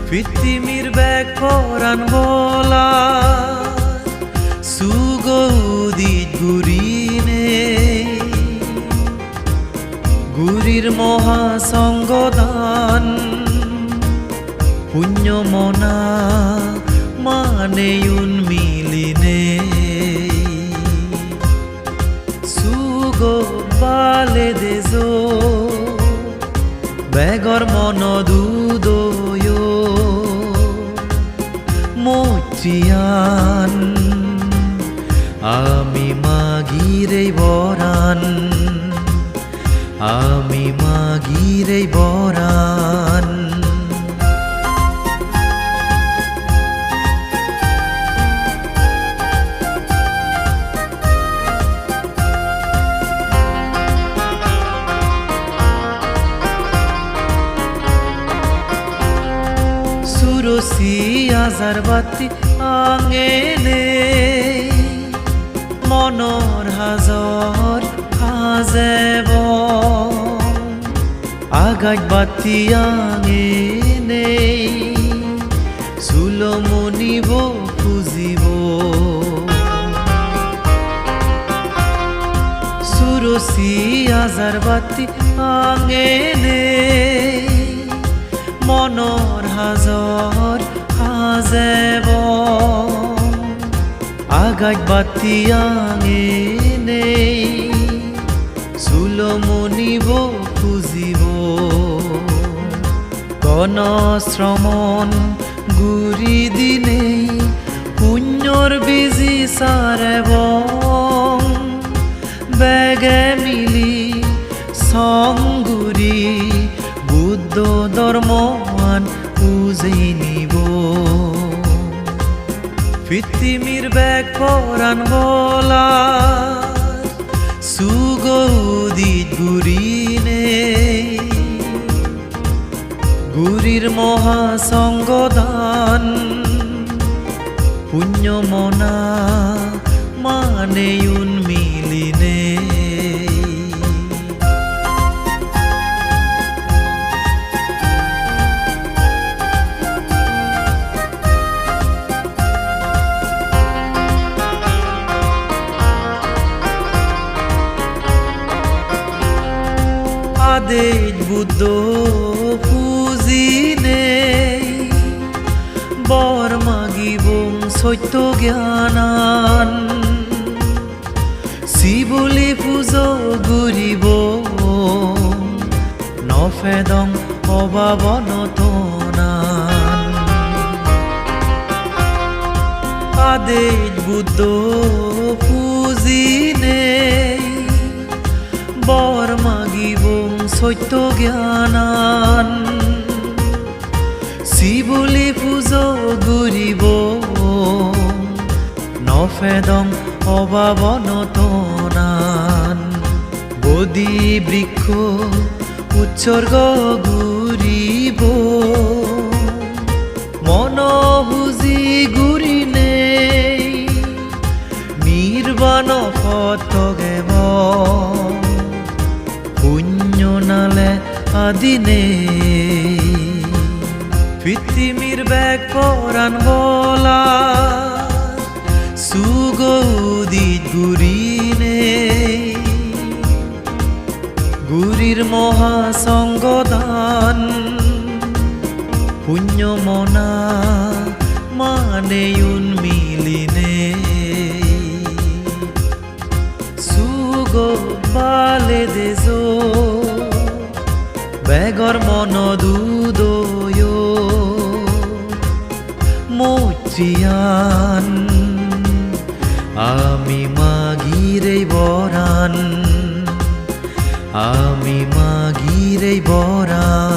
Fitimir bek poran bola Sugoudit gurine Gurir moha songgodan Punyo mona maneyun miline Sugo bale dezo Begor mono dudoyo Mochian Ami magirei boran Ami magirei boran Surosi azarbati angene Monor hazor hazeb Agaj bati angene Sulomonibo fuzibo Surosi azarbati angene Monor hazor hazeb Agaj bati angene Sulomonibo fuzibo Kono শ্রমণ গুরি দিনে পুণ্যর busy সারেব বেগে মিলি সংগুরি বুদ্ধ ধর্মান উজেই নিব ফিতিমির বেগ পরান বলা সুগৌদিত গুরিনে গুরির মহা সঙ্গদান পুণ্য মনা মানেয়ুন মিলিনে আদেশ বুদ্ধ পুজিনে বর মাগিবং সত্য জ্ঞানান শিবলি পুজো গুরিব নফেদং অভাবনতনান আদেশ বুদ্ধ পুজিনে বর মাগিবং সত্য জ্ঞানান শিবলি পুজো গুরিব নফেদং অভাবনতনান বোধি বৃক্ষ উৎসর্গ গুরিব মনহুজি গুরিনে নির্বাণ ফতগেব পুণ্যনালে আদিনে ফিতিমির বেগ পরান বলা সুগৌদিত গুরিনে গুরির মহা সঙ্গদান পুণ্য মনা মানেয়ুন মিলিনে সুগো বালে দেজো বেগর মন দুদয় মোচিয়ান আমি মাগিরেই বরান আমি মাগিরেই বরান